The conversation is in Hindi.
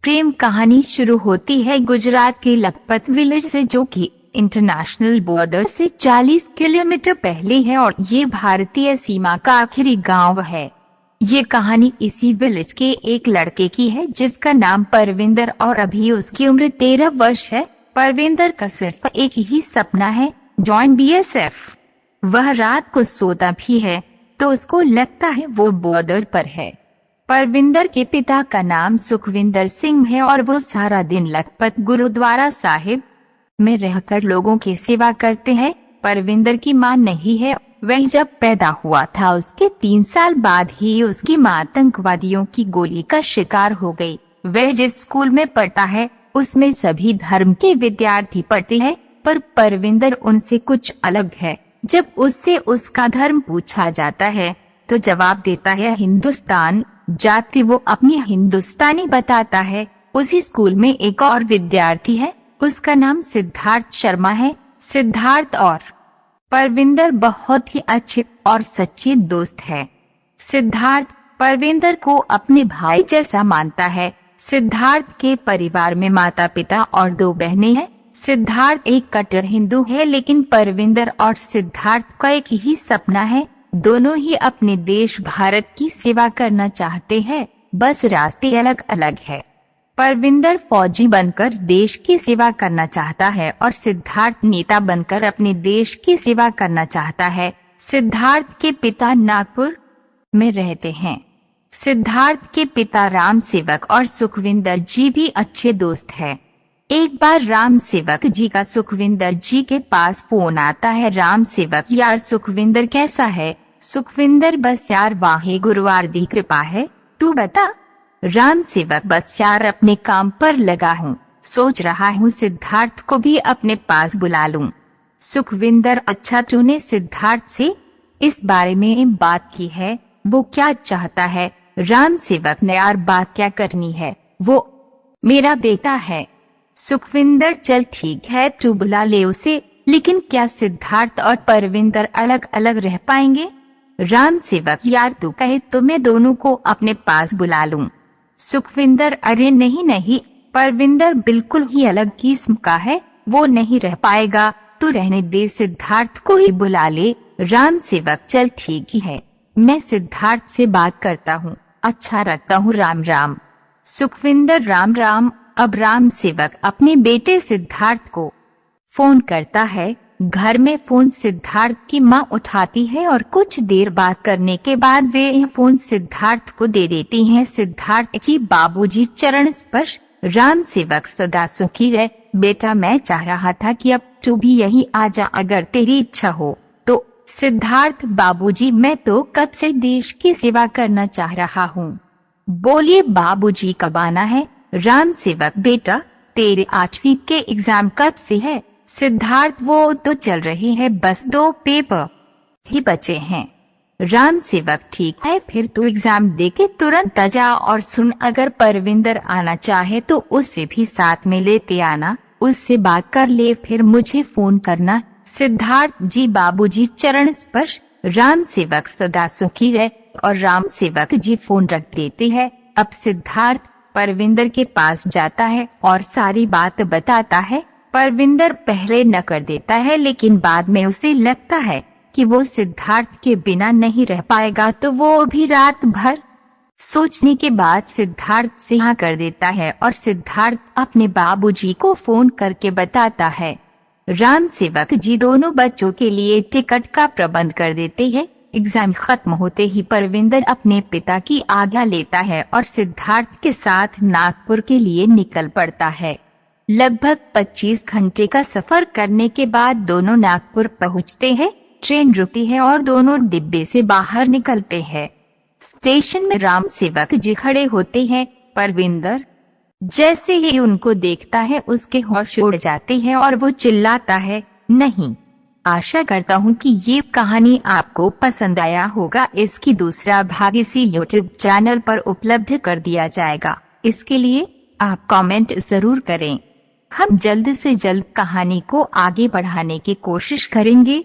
प्रेम कहानी शुरू होती है गुजरात के लखपत विलेज से, जो कि इंटरनेशनल बॉर्डर से 40 किलोमीटर पहले है और ये भारतीय सीमा का आखिरी गांव है। ये कहानी इसी विलेज के एक लड़के की है जिसका नाम परविंदर और अभी उसकी उम्र 13 वर्ष है। परविंदर का सिर्फ एक ही सपना है, जॉइन बीएसएफ। वह रात को सोता भी है तो उसको लगता है वो बॉर्डर पर है। परविंदर के पिता का नाम सुखविंदर सिंह है और वो सारा दिन लखपत गुरुद्वारा साहिब में रहकर लोगों की सेवा करते हैं। परविंदर की मां नहीं है। वह जब पैदा हुआ था उसके 3 साल बाद ही उसकी मां आतंकवादियों की गोली का शिकार हो गई। वह जिस स्कूल में पढ़ता है उसमें सभी धर्म के विद्यार्थी पढ़ते हैं, पर परविंदर उनसे कुछ अलग है। जब उससे उसका धर्म पूछा जाता है तो जवाब देता है हिंदुस्तान। जाति वो अपनी हिंदुस्तानी बताता है। उसी स्कूल में एक और विद्यार्थी है, उसका नाम सिद्धार्थ शर्मा है। सिद्धार्थ और परविंदर बहुत ही अच्छे और सच्चे दोस्त हैं। सिद्धार्थ परविंदर को अपने भाई जैसा मानता है। सिद्धार्थ के परिवार में माता पिता और 2 बहनें हैं। सिद्धार्थ एक कट्टर हिंदू है, लेकिन परविंदर और सिद्धार्थ का एक ही सपना है। दोनों ही अपने देश भारत की सेवा करना चाहते हैं, बस रास्ते अलग अलग है। परविंदर फौजी बनकर देश की सेवा करना चाहता है और सिद्धार्थ नेता बनकर अपने देश की सेवा करना चाहता है। सिद्धार्थ के पिता नागपुर में रहते हैं। सिद्धार्थ के पिता राम सेवक और सुखविंदर जी भी अच्छे दोस्त हैं। एक बार राम सेवक जी का सुखविंदर जी के पास फोन आता है। राम सेवक, यार सुखविंदर कैसा है? सुखविंदर, बस यार वाहे गुरुवार दी कृपा है, तू बता। राम सेवक, बस यार अपने काम पर लगा हूँ, सोच रहा हूँ सिद्धार्थ को भी अपने पास बुला लूं। सुखविंदर, अच्छा तूने सिद्धार्थ से इस बारे में बात की है? वो क्या चाहता है? राम सेवक ने, यार बात क्या करनी है, वो मेरा बेटा है। सुखविंदर, चल ठीक है तू बुला ले उसे, लेकिन क्या सिद्धार्थ और परविंदर अलग अलग रह पाएंगे? राम सेवक, यार तू कहे तो मैं दोनों को अपने पास बुला लूं। सुखविंदर, अरे नहीं नहीं, परविंदर बिल्कुल ही अलग किस्म का है, वो नहीं रह पाएगा, तू रहने दे, सिद्धार्थ को ही बुला ले। राम सेवक, चल ठीक ही है, मैं सिद्धार्थ से बात करता हूँ, अच्छा रखता हूँ, राम राम। सुखविंदर, राम राम। अब राम सेवक अपने बेटे सिद्धार्थ को फोन करता है। घर में फोन सिद्धार्थ की मां उठाती है और कुछ देर बात करने के बाद वे यह फोन सिद्धार्थ को दे देती हैं। सिद्धार्थ जी, बाबूजी चरण स्पर्श। राम सेवक, सदा सुखी रहे बेटा, मैं चाह रहा था कि अब तू भी यही आ जा अगर तेरी इच्छा हो तो। सिद्धार्थ, बाबूजी मैं तो कब से देश की सेवा करना चाह रहा हूँ। बोलिए बाबूजी, कब आना है? राम सेवक, बेटा तेरे 8वीं के एग्जाम कब से है? सिद्धार्थ, वो तो चल रही है, बस 2 पेपर ही बचे हैं। राम सेवक, ठीक है फिर तू एग्जाम देके तुरंत आ जा, और सुन अगर परविंदर आना चाहे तो उससे भी साथ में लेते आना, उससे बात कर ले फिर मुझे फोन करना। सिद्धार्थ जी, बाबूजी चरण स्पर्श। राम सेवक, सदा सुखी रहे, और राम सेवक जी फोन रख देते हैं। अब सिद्धार्थ परविंदर के पास जाता है और सारी बात बताता है। परविंदर पहले न कर देता है, लेकिन बाद में उसे लगता है कि वो सिद्धार्थ के बिना नहीं रह पाएगा, तो वो भी रात भर सोचने के बाद सिद्धार्थ से हाँ कर देता है और सिद्धार्थ अपने बाबूजी को फोन करके बताता है। राम सेवक जी दोनों बच्चों के लिए टिकट का प्रबंध कर देते हैं। एग्जाम खत्म होते ही परविंदर अपने पिता की आज्ञा लेता है और सिद्धार्थ के साथ नागपुर के लिए निकल पड़ता है। लगभग 25 घंटे का सफर करने के बाद दोनों नागपुर पहुंचते हैं। ट्रेन रुकती है और दोनों डिब्बे से बाहर निकलते हैं। स्टेशन में राम सेवक जी खड़े होते हैं। परविंदर जैसे ही उनको देखता है उसके होश उड़ जाते हैं और वो चिल्लाता है, नहीं। आशा करता हूँ कि ये कहानी आपको पसंद आया होगा। इसकी दूसरा भाग इसी YouTube चैनल पर उपलब्ध कर दिया जाएगा। इसके लिए आप कमेंट जरूर करें। हम जल्द से जल्द कहानी को आगे बढ़ाने की कोशिश करेंगे।